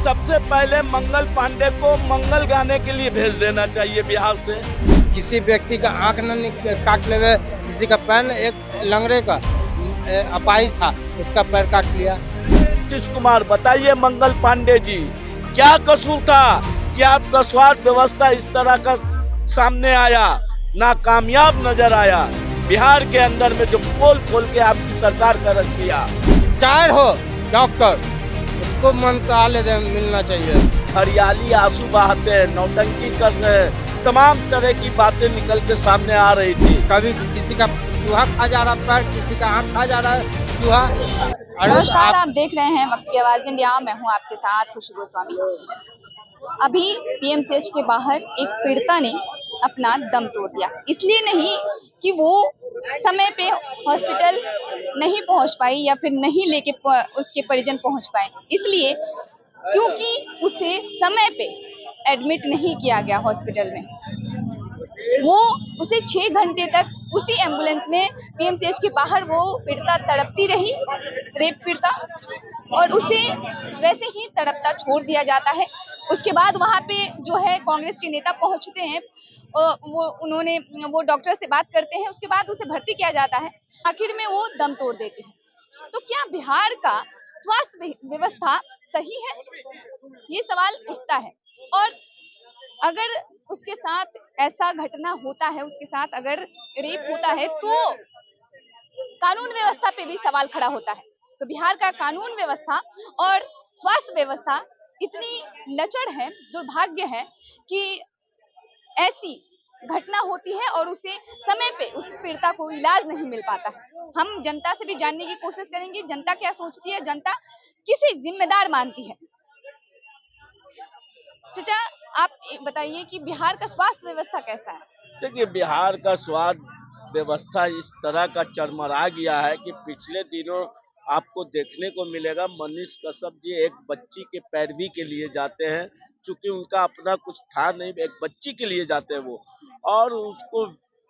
सबसे पहले मंगल पांडे को मंगल गाने के लिए भेज देना चाहिए बिहार से। किसी व्यक्ति का आंख न काट लेवे, किसी का पैर, एक लंगड़े का अपाहिज था उसका पैर काट लिया। नीतीश कुमार बताइए मंगल पांडे जी, क्या कसूर था कि आपका स्वास्थ्य व्यवस्था इस तरह का सामने आया, नाकामयाब नजर आया। बिहार के अंदर में जो पोल खोल के आपकी सरकार का रख दिया। रिटायर हो डॉक्टर, उसको मंत्रालय मिलना चाहिए। हरियाली आंसू बहाते हैं, नौटंकी कर रहे हैं, तमाम तरह की बातें निकल के सामने आ रही थी। कभी किसी का चूहा खा जा रहा पैर, किसी का आंख खा जा रहा है चूहा। नमस्कार, आप देख रहे हैं वक्त की आवाज इंडिया। मैं हूं आपके साथ खुशी गोस्वामी। अभी पीएमसीएच के बाहर एक पीड़िता ने अपना दम तोड़ दिया। इसलिए नहीं कि वो समय पे हॉस्पिटल नहीं पहुंच पाई या फिर नहीं लेके उसके परिजन पहुंच पाए, इसलिए क्योंकि उसे समय पे एडमिट नहीं किया गया हॉस्पिटल में। वो उसे 6 घंटे तक उसी एम्बुलेंस में पीएमसीएच के बाहर वो पीड़िता तड़पती रही, रेप पीड़िता, और उसे वैसे ही तड़पता छोड़ दिया जाता है। उसके बाद वहाँ पे जो है कांग्रेस के नेता पहुँचते हैं, वो डॉक्टर से बात करते हैं, उसके बाद उसे भर्ती किया जाता है। आखिर में वो दम तोड़ देती है। तो क्या बिहार का स्वास्थ्य व्यवस्था सही है, ये सवाल उठता है। और अगर उसके साथ ऐसा घटना होता है, उसके साथ अगर रेप होता है, तो कानून व्यवस्था पे भी सवाल खड़ा होता है। तो बिहार का कानून व्यवस्था और स्वास्थ्य व्यवस्था इतनी लचर है, दुर्भाग्य है कि ऐसी घटना होती है और उसे समय पे उस पीड़िता को इलाज नहीं मिल पाता है। हम जनता से भी जानने की कोशिश करेंगे, जनता क्या सोचती है, जनता किसे जिम्मेदार मानती है। चाचा, आप बताइए कि बिहार का स्वास्थ्य व्यवस्था कैसा है? देखिए, बिहार का स्वास्थ्य व्यवस्था इस तरह का चरमरा गया है कि पिछले दिनों आपको देखने को मिलेगा, मनीष कश्यप जी एक बच्ची के पैरवी के लिए जाते हैं, चूंकि उनका अपना कुछ था नहीं, एक बच्ची के लिए जाते हैं वो, और उसको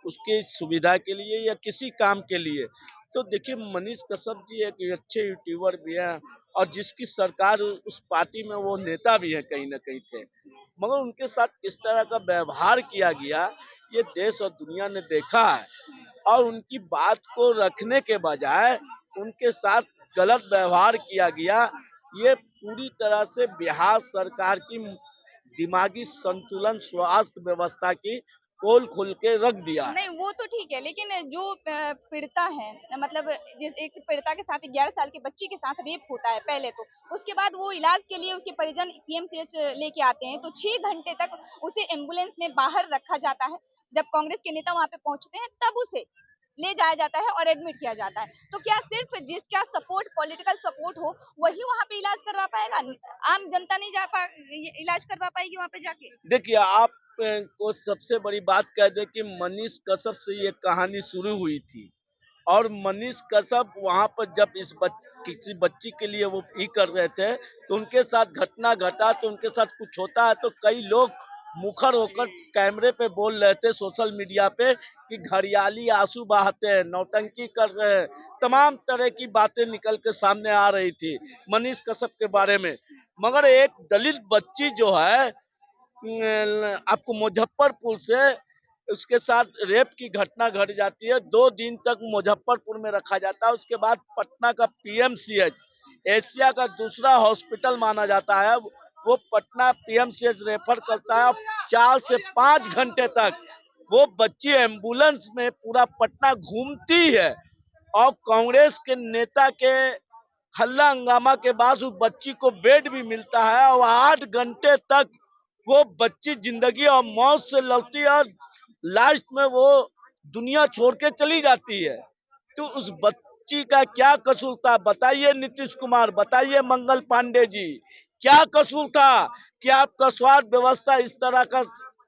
उसकी सुविधा के लिए या किसी काम के लिए। तो देखिए, मनीष कश्यप जी एक अच्छे यूट्यूबर भी हैं और जिसकी सरकार उस पार्टी में वो नेता भी है कहीं ना कहीं थे, मगर उनके साथ इस तरह का व्यवहार किया गया, ये देश और दुनिया ने देखा है। और उनकी बात को रखने के बजाय उनके साथ गलत व्यवहार किया गया। ये पूरी तरह से बिहार सरकार की दिमागी संतुलन, स्वास्थ्य व्यवस्था की पोल खोल के रख दिया। नहीं, वो तो ठीक है, लेकिन जो पीड़िता है, मतलब एक पीड़िता के साथ 11 साल की बच्ची के साथ रेप होता है पहले, तो उसके बाद वो इलाज के लिए उसके परिजन पीएमसीएच लेके आते हैं, तो 6 घंटे तक उसे एम्बुलेंस में बाहर रखा जाता है। जब कांग्रेस के नेता वहाँ पे पहुंचते हैं, तब उसे ले जाया जाता है और एडमिट किया जाता है। तो क्या सिर्फ जिसका सपोर्ट, पॉलिटिकल सपोर्ट हो, वही वहाँ पे इलाज करवा पाएगा? आम जनता नहीं इलाज करवा पाएगी वहाँ पे जाके? देखिए, आप को सबसे बड़ी बात कह दे कि मनीष कश्यप से ये कहानी शुरू हुई थी, और मनीष कश्यप वहां पर जब किसी बच्ची के लिए वो ई कर रहे थे, तो उनके साथ घटना घटा, तो उनके साथ कुछ होता है तो कई लोग मुखर होकर कैमरे पे बोल रहे थे सोशल मीडिया पे कि घड़ियाली आंसू बहाते हैं, नौटंकी कर रहे हैं, तमाम तरह की बातें निकल के सामने आ रही थी मनीष कश्यप के बारे में। मगर एक दलित बच्ची जो है, आपको मुजफ्फरपुर से उसके साथ रेप की घटना घट जाती है, 2 दिन तक मुजफ्फरपुर में रखा जाता है। उसके बाद पटना का पीएमसीएच, एशिया का दूसरा हॉस्पिटल माना जाता है, वो पटना पीएमसीएच रेफर करता है। 4 से 5 घंटे तक वो बच्ची एम्बुलेंस में पूरा पटना घूमती है, और कांग्रेस के नेता के हल्ला हंगामा के बाद उस बच्ची को बेड भी मिलता है, और 8 घंटे तक वो बच्ची जिंदगी और मौत से लड़ती है, और लास्ट में वो दुनिया छोड़ के चली जाती है। तो उस बच्ची का क्या कसूर था, बताइए नीतीश कुमार, बताइए मंगल पांडे जी, क्या कसूर था कि आपका स्वास्थ्य व्यवस्था इस तरह का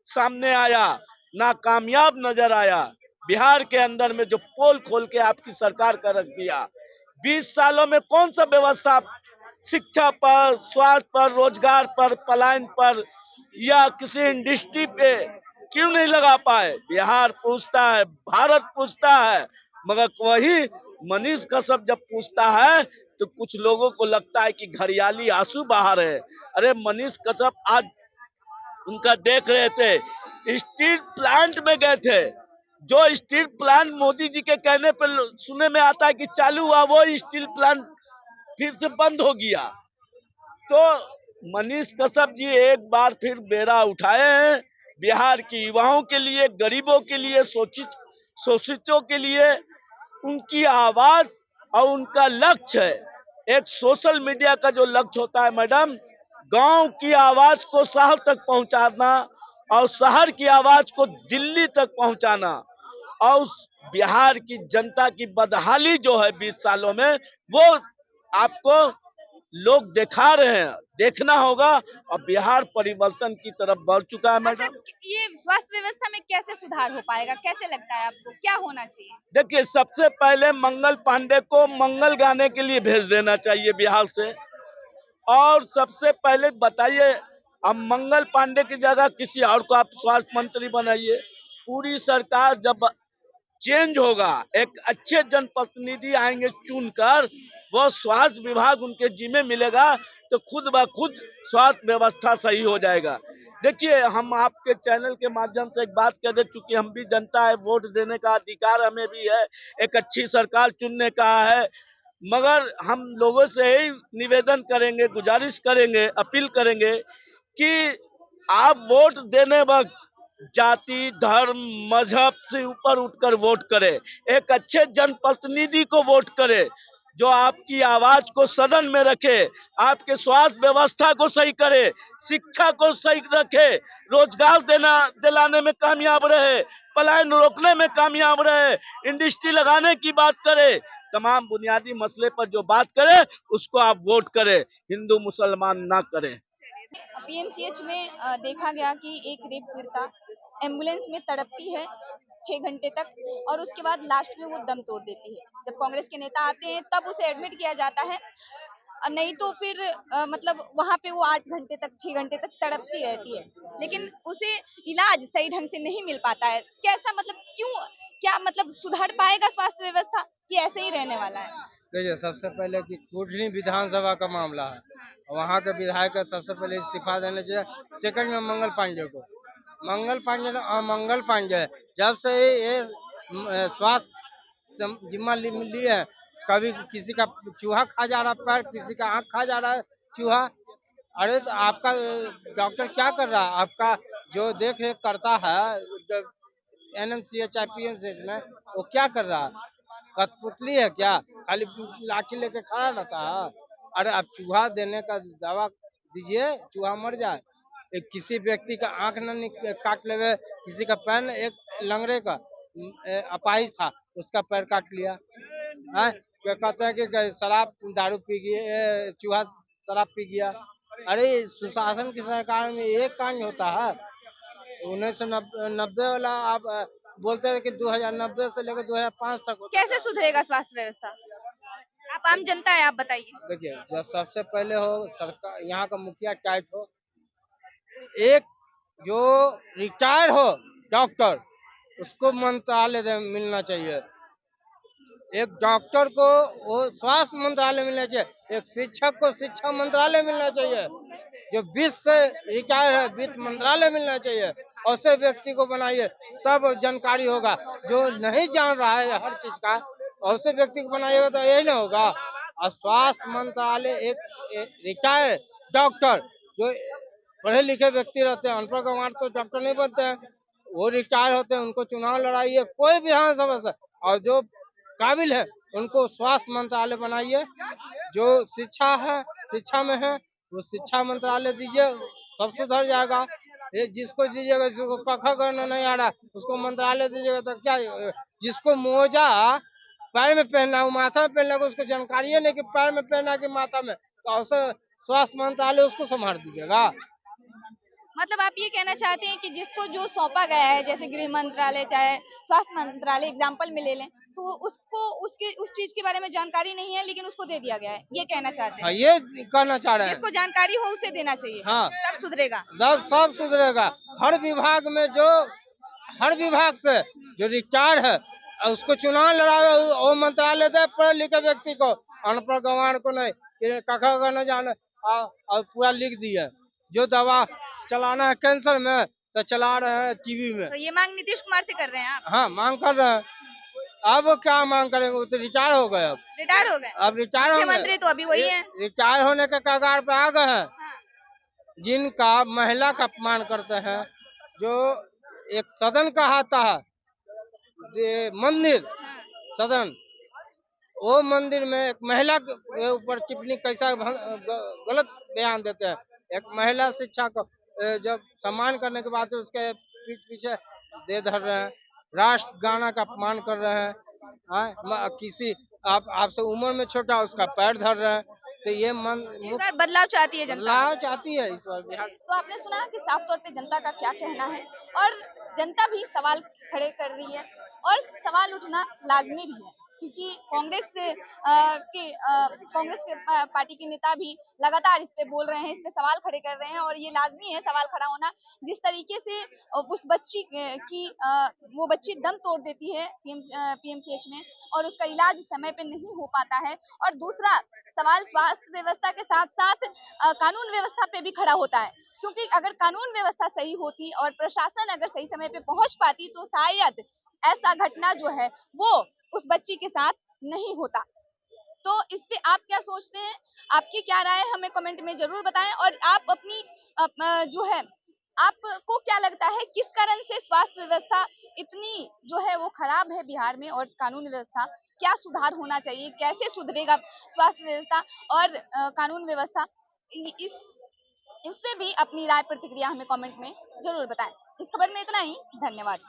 सामने आया, नाकामयाब नजर आया। बिहार के अंदर में जो पोल खोल के आपकी सरकार का रख दिया। 20 सालों में कौन सा व्यवस्था शिक्षा पर, स्वास्थ्य पर, रोजगार पर, पलायन पर या किसी इंडस्ट्री पे क्यों नहीं लगा पाए? बिहार पूछता है, भारत पूछता है, मगर वही मनीष कश्यप जब पूछता है तो कुछ लोगों को लगता है कि घड़ियाली आंसू बहा रहे हैं। अरे मनीष कश्यप आज उनका देख रहे थे, स्टील प्लांट में गए थे। जो स्टील प्लांट मोदी जी के कहने पर सुनने में आता है कि चालू हुआ, वो स्टील प्लांट फिर से बंद हो गया। तो मनीष कश्यप जी एक बार फिर बेड़ा उठाए हैं बिहार के युवाओं के लिए, गरीबों के लिए, शोषितों के लिए। उनकी आवाज और उनका लक्ष्य है, एक सोशल मीडिया का जो लक्ष्य होता है मैडम, गांव की आवाज को शहर तक पहुंचाना और शहर की आवाज को दिल्ली तक पहुंचाना। और बिहार की जनता की बदहाली जो है 20 सालों में, वो आपको लोग दिखा रहे हैं, देखना होगा। और बिहार परिवर्तन की तरफ बढ़ चुका है अच्छा, मैडम। ये स्वास्थ्य व्यवस्था में कैसे सुधार हो पाएगा, कैसे लगता है आपको, क्या होना चाहिए? देखिए, सबसे पहले मंगल पांडे को मंगल गाने के लिए भेज देना चाहिए बिहार से। और सबसे पहले बताइए, अब मंगल पांडे की जगह किसी और को आप स्वास्थ्य मंत्री बनाइए। पूरी सरकार जब चेंज होगा, एक अच्छे जनप्रतिनिधि आएंगे चुनकर, वो स्वास्थ्य विभाग उनके जिम्मे मिलेगा, तो खुद ब खुद स्वास्थ्य व्यवस्था सही हो जाएगा। देखिए, हम आपके चैनल के माध्यम से एक बात कह दे, चूंकि हम भी जनता है, वोट देने का अधिकार हमें भी है, एक अच्छी सरकार चुनने का है। मगर हम लोगों से ही निवेदन करेंगे, गुजारिश करेंगे, अपील करेंगे कि आप वोट देने वक्त जाति, धर्म, मजहब से ऊपर उठकर वोट करे। एक अच्छे जनप्रतिनिधि को वोट करे, जो आपकी आवाज को सदन में रखे, आपके स्वास्थ्य व्यवस्था को सही करे, शिक्षा को सही रखे, रोजगार दिलाने में कामयाब रहे, पलायन रोकने में कामयाब रहे, इंडस्ट्री लगाने की बात करे, तमाम बुनियादी मसले पर जो बात करे उसको आप वोट करें, हिंदू मुसलमान ना करें। पीएमसीएच में देखा गया कि एक रेप पीड़िता एम्बुलेंस में तड़पती है 6 घंटे तक, और उसके बाद लास्ट में वो दम तोड़ देती है। जब कांग्रेस के नेता आते हैं तब उसे एडमिट किया जाता है, और नहीं तो फिर मतलब वहां पे वो 8 घंटे तक 6 घंटे तक तड़पती रहती है, लेकिन उसे इलाज सही ढंग से नहीं मिल पाता है। कैसा, मतलब क्यों, क्या मतलब सुधर पाएगा स्वास्थ्य व्यवस्था कि ऐसे ही रहने वाला है? देखिए, सबसे पहले कि कुटनी विधानसभा का मामला है, वहाँ के विधायक का सबसे पहले इस्तीफा देना चाहिए। सेकंड में मंगल पांडे को, मंगल पांडे जब से ये स्वास्थ्य जिम्मा ली है, कभी किसी का चूहा खा जा रहा पैर, किसी का आँख खा जा रहा है चूहा। अरे तो आपका डॉक्टर क्या कर रहा है? आपका जो देख रेख करता है NMCH PMCH में, वो क्या कर रहा है? कठपुतली है क्या? खाली लाठी लेके खड़ा रहता है? अरे आप चूहा देने का दवा दीजिए, चूहा मर जाए। एक किसी व्यक्ति का आंख न काट लेवे, किसी का पैर, एक लंगड़े का अपाहिज था, उसका पैर काट लिया है। क्या कहते हैं कि शराब दारू पी गए, चूहा शराब पी गया। अरे सुशासन की सरकार में एक कांड होता है। 1990 वाला आप बोलते हैं कि 2090 से लेकर 2005 तक होता कैसे सुधरेगा स्वास्थ्य व्यवस्था? आप आम जनता है, आप बताइए। देखिए, जब सबसे पहले हो सरकार, यहाँ का मुखिया टाइप हो, एक जो रिटायर हो डॉक्टर, उसको मंत्रालय मिलना चाहिए। एक डॉक्टर को वो स्वास्थ्य मंत्रालय मिलना चाहिए, एक शिक्षक को शिक्षा मंत्रालय मिलना चाहिए, जो वित्त से रिटायर है वित्त मंत्रालय मिलना चाहिए। ऐसे व्यक्ति को बनाइए, तब जानकारी होगा। जो नहीं जान रहा है हर चीज का, ऐसे व्यक्ति को बनाइएगा तो यही ना होगा। और स्वास्थ्य मंत्रालय एक रिटायर डॉक्टर, जो पढ़े लिखे व्यक्ति रहते हैं, अनपढ़ गंवार तो डॉक्टर नहीं बनते हैं, वो रिटायर होते हैं, उनको चुनाव लड़ाइए कोई विधानसभा से, और जो काबिल है उनको स्वास्थ्य मंत्रालय बनाइए। जो शिक्षा है, शिक्षा में है, वो शिक्षा मंत्रालय दीजिए, सब सुधर जाएगा। ये जिसको दीजिएगा, जिसको कखा करना नहीं आ रहा उसको मंत्रालय दीजिएगा तो क्या, जिसको मोजा पैर में पहनना है, माथा में पहनना है, उसको जानकारी है नहीं कि पैर में पहनना कि माथा में, तो उसे स्वास्थ्य मंत्रालय उसको संभाल दीजिएगा। मतलब आप ये कहना चाहते हैं कि जिसको जो सौंपा गया है, जैसे गृह मंत्रालय चाहे स्वास्थ्य मंत्रालय एग्जाम्पल में ले लें, तो उसको उस चीज के बारे में जानकारी नहीं है, लेकिन उसको दे दिया गया है, ये कहना चाहते हैं? हाँ, ये कहना चाह रहे हैं। जिसको जानकारी हो उसे देना चाहिए, हाँ, तब सुधरेगा। सब सुधरेगा। हर विभाग में हर विभाग से जो रिटायर है उसको चुनाव लड़ा, वो मंत्रालय दे पढ़े लिखे व्यक्ति को, अनपढ़ गंवार को नहीं कि कखा का न जाने और पूरा लिख दिया। जो दवा चलाना है कैंसर में तो चला रहे हैं टीवी में। तो ये मांग नीतीश कुमार से कर रहे हैं आप? हाँ, मांग कर रहे हैं। अब क्या मांग करेंगे, वो तो रिटायर हो गए। अब रिटायर हो गए? अब रिटायर हो गए, मुख्यमंत्री तो अभी वही है। रिटायर होने के कगार पे आ गए हैं। हाँ। जिनका महिला का अपमान करते हैं, जो एक सदन कहता है मंदिर हाँ। सदन, वो मंदिर में एक महिला के ऊपर टिप्पणी कैसा गलत बयान देते हैं। एक महिला शिक्षा को जब सम्मान करने के बाद उसके पीठ पीछे दे धर रहे हैं, राष्ट्र गाना का अपमान कर रहे हैं। किसी आपसे उम्र में छोटा उसका पैर धर रहे हैं। तो ये इस बार बदलाव चाहती है जनता? बदलाव चाहती है इस बार बिहार। तो आपने सुना कि साफ तौर पे जनता का क्या कहना है और जनता भी सवाल खड़े कर रही है और सवाल उठना लाजमी भी है, क्योंकि कांग्रेस के पार्टी के नेता भी लगातार इस पे बोल रहे हैं, इस पे सवाल खड़े कर रहे हैं और ये लाजमी है सवाल खड़ा होना। जिस तरीके से उस बच्ची की वो बच्ची दम तोड़ देती है पीएमसीएच में और उसका इलाज समय पे नहीं हो पाता है, और दूसरा सवाल स्वास्थ्य व्यवस्था के साथ साथ कानून व्यवस्था पे भी खड़ा होता है, क्योंकि अगर कानून व्यवस्था सही होती और प्रशासन अगर सही समय पे पहुंच पाती तो शायद ऐसा घटना जो है वो उस बच्ची के साथ नहीं होता। तो इस पे आप क्या सोचते हैं, आपकी क्या राय है, हमें कमेंट में जरूर बताएं। और आप अपनी जो है आपको क्या लगता है किस कारण से स्वास्थ्य व्यवस्था इतनी जो है वो खराब है बिहार में, और कानून व्यवस्था क्या सुधार होना चाहिए, कैसे सुधरेगा स्वास्थ्य व्यवस्था और कानून व्यवस्था, इस पे भी अपनी राय प्रतिक्रिया हमें कमेंट में जरूर बताएं। इस खबर में इतना ही, धन्यवाद।